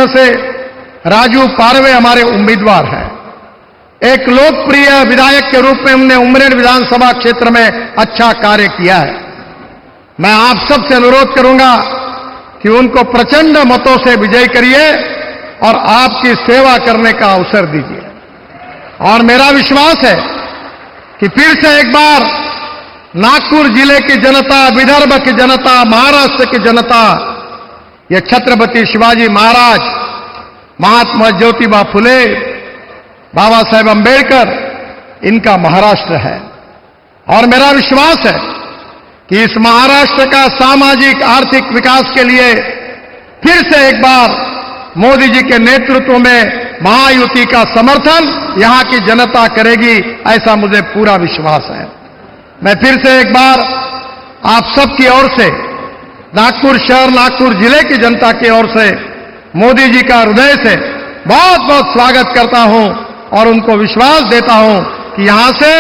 क्षेत्र से राजू पारवे हमारे उम्मीदवार हैं। एक लोकप्रिय विधायक के रूप में उन्होंने उमरेड विधानसभा क्षेत्र में अच्छा कार्य किया है। मैं आप सबसे अनुरोध करूंगा कि उनको प्रचंड मतों से विजयी करिए और आपकी सेवा करने का अवसर दीजिए। और मेरा विश्वास है कि फिर से एक बार नागपुर जिले की जनता, विदर्भ की जनता, महाराष्ट्र की जनता, ये छत्रपति शिवाजी महाराज, महात्मा ज्योतिबा फुले, बाबा साहेब अंबेडकर, इनका महाराष्ट्र है। और मेरा विश्वास है कि इस महाराष्ट्र का सामाजिक आर्थिक विकास के लिए फिर से एक बार मोदी जी के नेतृत्व में महायुति का समर्थन यहां की जनता करेगी, ऐसा मुझे पूरा विश्वास है। मैं फिर से एक बार आप सबकी ओर से, नागपुर शहर, नागपुर जिले की जनता की ओर से मोदी जी का हृदय से बहुत बहुत स्वागत करता हूं और उनको विश्वास देता हूं कि यहां से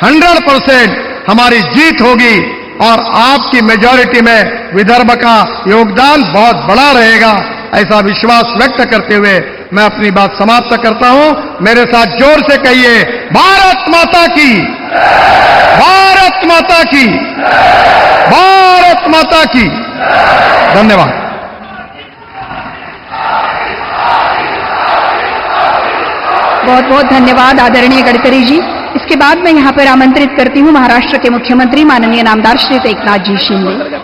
100% हमारी जीत होगी और आपकी मेजॉरिटी में विदर्भ का योगदान बहुत बड़ा रहेगा, ऐसा विश्वास व्यक्त करते हुए मैं अपनी बात समाप्त करता हूं। मेरे साथ जोर से कहिए, भारत माता की, भारत माता की, भारत माता की। धन्यवाद। बहुत बहुत धन्यवाद आदरणीय गडकरी जी। इसके बाद मैं यहां पर आमंत्रित करती हूं महाराष्ट्र के मुख्यमंत्री माननीय नामदार श्री एकनाथ जी शिंदे।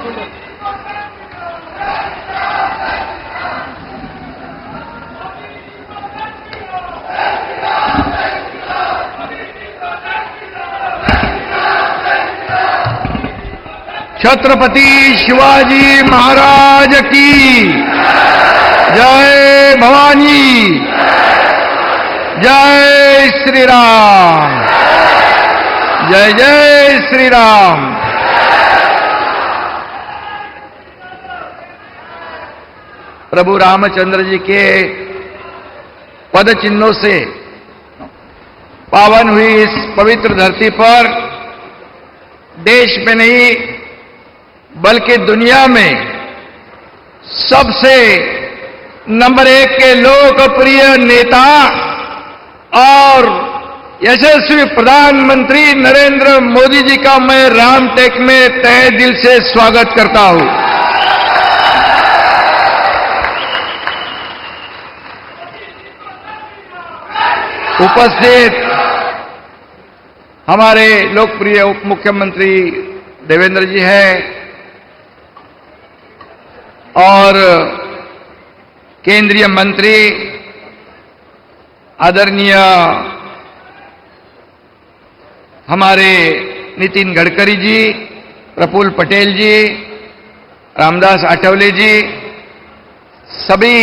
छत्रपति शिवाजी महाराज की जय भवानी, जय श्री राम, जय जय श्री राम। प्रभु रामचंद्र जी के पद चिन्हों से पावन हुई इस पवित्र धरती पर देश में नहीं बल्कि दुनिया में सबसे नंबर 1 के लोकप्रिय नेता और यशस्वी प्रधानमंत्री नरेंद्र मोदी जी का मैं रामटेक में तहे दिल से स्वागत करता हूं। उपस्थित हमारे लोकप्रिय उप मुख्यमंत्री देवेंद्र जी हैं और केंद्रीय मंत्री आदरणीय हमारे नितिन गडकरी जी, प्रफुल्ल पटेल जी, रामदास आठवले जी, सभी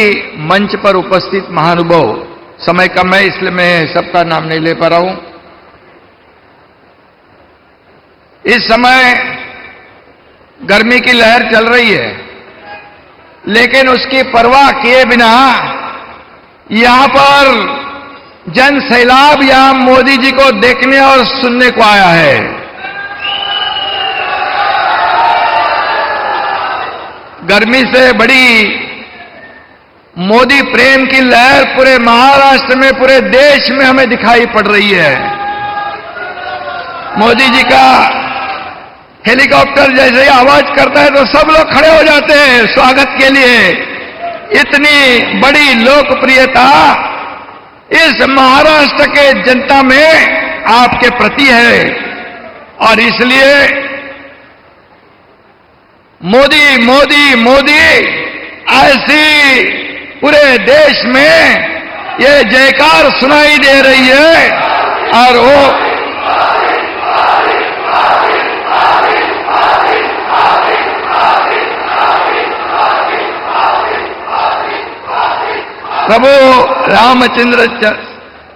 मंच पर उपस्थित महानुभाव। समय कम है इसलिए मैं सबका नाम नहीं ले पा रहा हूं। इस समय गर्मी की लहर चल रही है, लेकिन उसकी परवाह किए बिना यहां पर जन सैलाब यहां मोदी जी को देखने और सुनने को आया है। गर्मी से बड़ी मोदी प्रेम की लहर पूरे महाराष्ट्र में, पूरे देश में हमें दिखाई पड़ रही है। मोदी जी का हेलीकॉप्टर जैसे ही आवाज करता है तो सब लोग खड़े हो जाते हैं स्वागत के लिए। इतनी बड़ी लोकप्रियता इस महाराष्ट्र के जनता में आपके प्रति है और इसलिए मोदी मोदी मोदी ऐसी पूरे देश में ये जयकार सुनाई दे रही है। और वो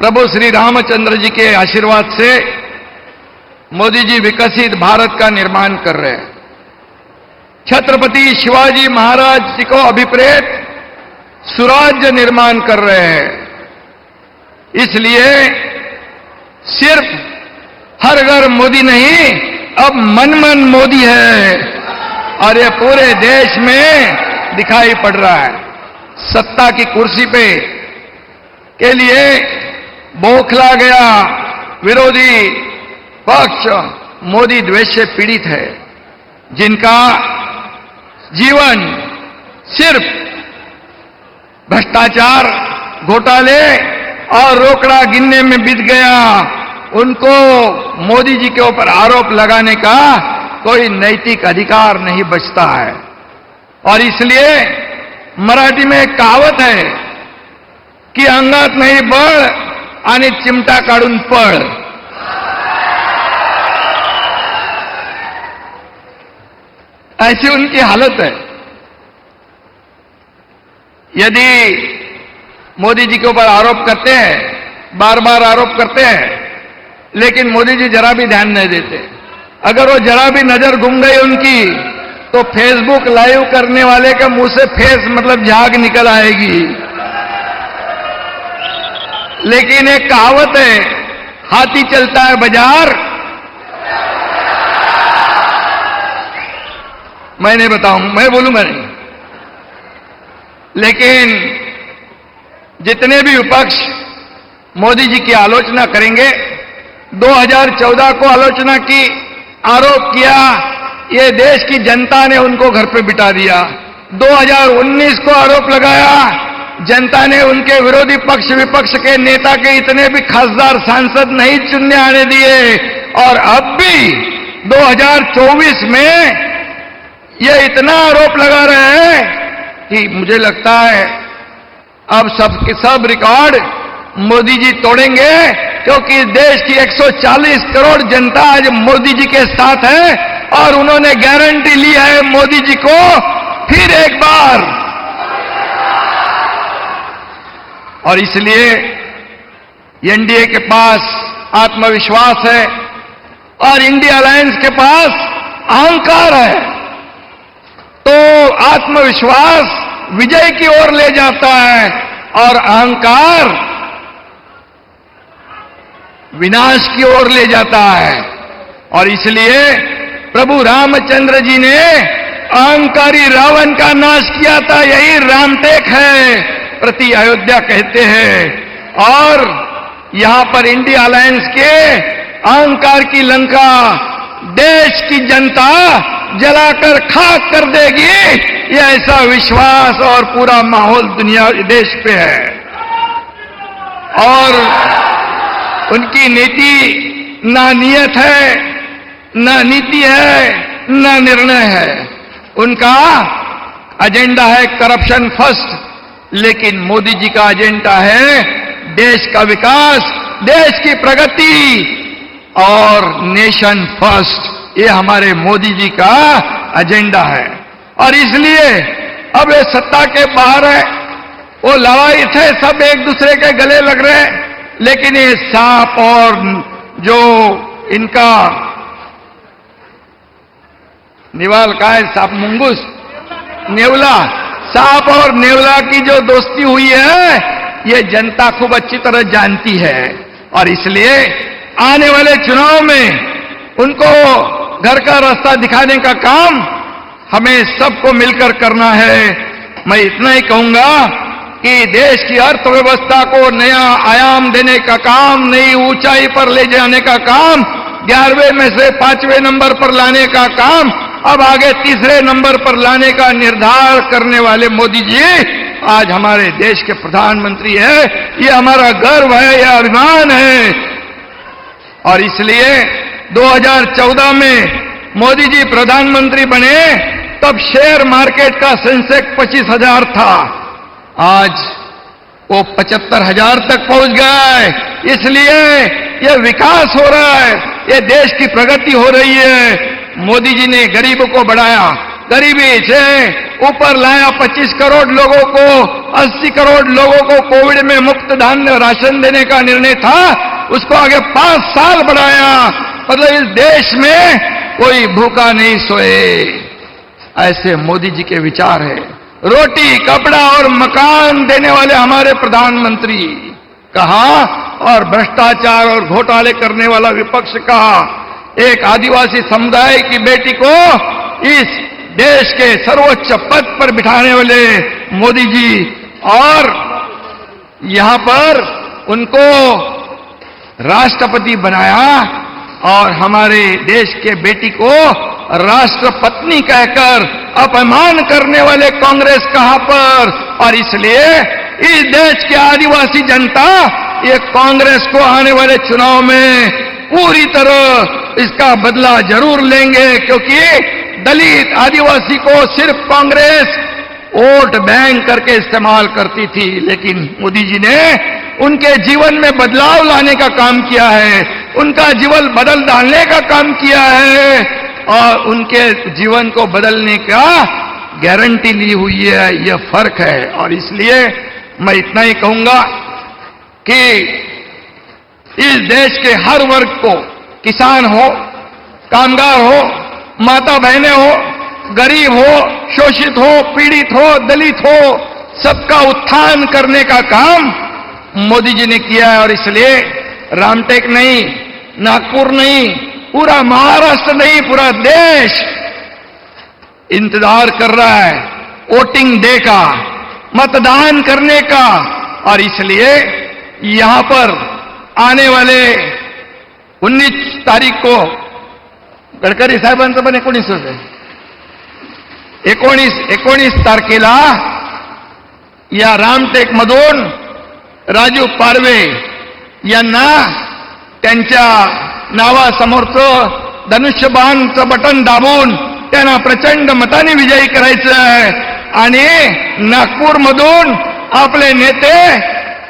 प्रभु श्री रामचंद्र जी के आशीर्वाद से मोदी जी विकसित भारत का निर्माण कर रहे हैं। छत्रपति शिवाजी महाराज जी को अभिप्रेत सुराज्य निर्माण कर रहे हैं। इसलिए सिर्फ हर घर मोदी नहीं, अब मन मन मोदी है और ये पूरे देश में दिखाई पड़ रहा है। सत्ता की कुर्सी पे के लिए बौखला गया विरोधी पक्ष मोदी द्वेष से पीड़ित है, जिनका जीवन सिर्फ भ्रष्टाचार, घोटाले और रोकड़ा गिनने में बीत गया, उनको मोदी जी के ऊपर आरोप लगाने का कोई नैतिक अधिकार नहीं बचता है। और इसलिए मराठी में एक कहावत है कि अंगात नाही बळ आणि चिमटा काढून पळ। ऐसी उनकी हालत है। यदि मोदी जी के ऊपर आरोप करते हैं, बार बार आरोप करते हैं, लेकिन मोदी जी जरा भी ध्यान नहीं देते। अगर वो जरा भी नजर घूम गई उनकी, तो फेसबुक लाइव करने वाले के मुंह से फेस मतलब झाग निकल आएगी। लेकिन एक कहावत है, हाथी चलता है बाजार, मैं नहीं बताऊं, मैं बोलूंगा नहीं। लेकिन जितने भी विपक्ष मोदी जी की आलोचना करेंगे, 2014 को आलोचना की, आरोप किया, ये देश की जनता ने उनको घर पे बिठा दिया। 2019 को आरोप लगाया, जनता ने उनके विरोधी पक्ष विपक्ष के नेता के इतने भी खासदार सांसद नहीं चुनने आने दिए। और अब भी 2024 में ये इतना आरोप लगा रहे हैं कि मुझे लगता है अब सब रिकॉर्ड मोदी जी तोड़ेंगे, क्योंकि देश की 140 करोड़ जनता आज मोदी जी के साथ है और उन्होंने गारंटी ली है मोदी जी को फिर एक बार। और इसलिए एनडीए के पास आत्मविश्वास है और इंडिया अलायंस के पास अहंकार है। तो आत्मविश्वास विजय की ओर ले जाता है और अहंकार विनाश की ओर ले जाता है। और इसलिए प्रभु रामचंद्र जी ने अहंकारी रावण का नाश किया था, यही रामटेक है, प्रति अयोध्या कहते हैं। और यहां पर इंडिया अलायंस के अहंकार की लंका देश की जनता जलाकर खाक कर देगी, ये ऐसा विश्वास और पूरा माहौल दुनिया देश पे है। और उनकी नीति ना नियत है, ना नीति है, ना निर्णय है। उनका एजेंडा है करप्शन फर्स्ट, लेकिन मोदी जी का एजेंडा है देश का विकास, देश की प्रगति और नेशन फर्स्ट। ये हमारे मोदी जी का एजेंडा है। और इसलिए अब ये सत्ता के बाहर है, वो लड़ाई थे, सब एक दूसरे के गले लग रहे हैं, लेकिन ये सांप और जो इनका निवाल का है, सांप मुंगूस, नेवला, सांप और नेवला की जो दोस्ती हुई है, ये जनता खूब अच्छी तरह जानती है। और इसलिए आने वाले चुनाव में उनको घर का रास्ता दिखाने का काम हमें सबको मिलकर करना है। मैं इतना ही कहूंगा कि देश की अर्थव्यवस्था को नया आयाम देने का काम, नई ऊंचाई पर ले जाने का काम, 11वें में से 5वें नंबर पर लाने का काम, अब आगे 3रे नंबर पर लाने का निर्धार करने वाले मोदी जी आज हमारे देश के प्रधानमंत्री है। ये हमारा गर्व है, यह अभिमान है। और इसलिए 2014 में मोदी जी प्रधानमंत्री बने तब शेयर मार्केट का सेंसेक्स 25,000 था, आज वो 75,000 तक पहुंच गया है। इसलिए ये विकास हो रहा है, ये देश की प्रगति हो रही है। मोदी जी ने गरीबों को बढ़ाया, गरीबी से ऊपर लाया, 25 करोड़ लोगों को, 80 करोड़ लोगों को कोविड में मुफ्त धान्य राशन देने का निर्णय था, उसको आगे 5 साल बढ़ाया। मतलब इस देश में कोई भूखा नहीं सोए, ऐसे मोदी जी के विचार है। रोटी, कपड़ा और मकान देने वाले हमारे प्रधानमंत्री कहा, और भ्रष्टाचार और घोटाले करने वाला विपक्ष कहा। एक आदिवासी समुदाय की बेटी को इस देश के सर्वोच्च पद पर बिठाने वाले मोदी जी और यहां पर उनको राष्ट्रपति बनाया और हमारे देश के बेटी को राष्ट्रपत्नी कहकर अपमान करने वाले कांग्रेस कहां पर। और इसलिए इस देश के आदिवासी जनता ये कांग्रेस को आने वाले चुनाव में पूरी तरह इसका बदला जरूर लेंगे, क्योंकि दलित आदिवासी को सिर्फ कांग्रेस वोट बैंक करके इस्तेमाल करती थी, लेकिन मोदी जी ने उनके जीवन में बदलाव लाने का काम किया है, उनका जीवन बदल डालने का काम किया है और उनके जीवन को बदलने का गारंटी ली हुई है। यह फर्क है। और इसलिए मैं इतना ही कहूंगा कि इस देश के हर वर्ग को, किसान हो, कामगार हो, माता बहनें हो, गरीब हो, शोषित हो, पीड़ित हो, दलित हो, सबका उत्थान करने का काम मोदी जी ने किया है। और इसलिए रामटेक नहीं, नागपुर नहीं, पूरा महाराष्ट्र नहीं, पूरा देश इंतजार कर रहा है वोटिंग डे का, मतदान करने का। और इसलिए यहां पर आने वाले 19 तारीख को गडकरी साहेबांचं पण 19 तारखेला या रामटेक मधून राजू पारवे यांना त्यांच्या नावासमोरचं धनुष्यबाणचं बटन दाबून त्यांना प्रचंड मताने विजयी करायचं आहे आणि नागपूरमधून आपले नेते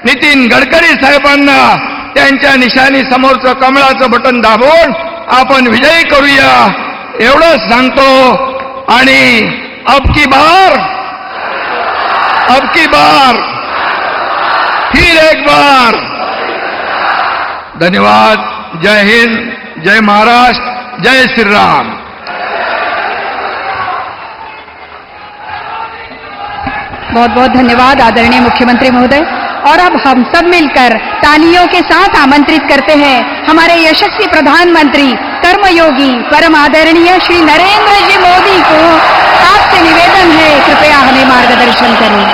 नितीन गडकरी साहेबांना त्यांच्या निशाणी समोरचं कमळाचं बटन दाबून आपण विजयी करूया एवढंच सांगतो। आणि अब की बार फिर एक बार धन्यवाद। जय हिंद, जय महाराष्ट्र, जय श्री राम। बहुत बहुत धन्यवाद आदरणीय मुख्यमंत्री महोदय। और अब हम सब मिलकर तालियों के साथ आमंत्रित करते हैं हमारे यशस्वी प्रधानमंत्री कर्मयोगी परम आदरणीय श्री नरेंद्र जी मोदी को। आपसे निवेदन है, कृपया हमें मार्गदर्शन करें।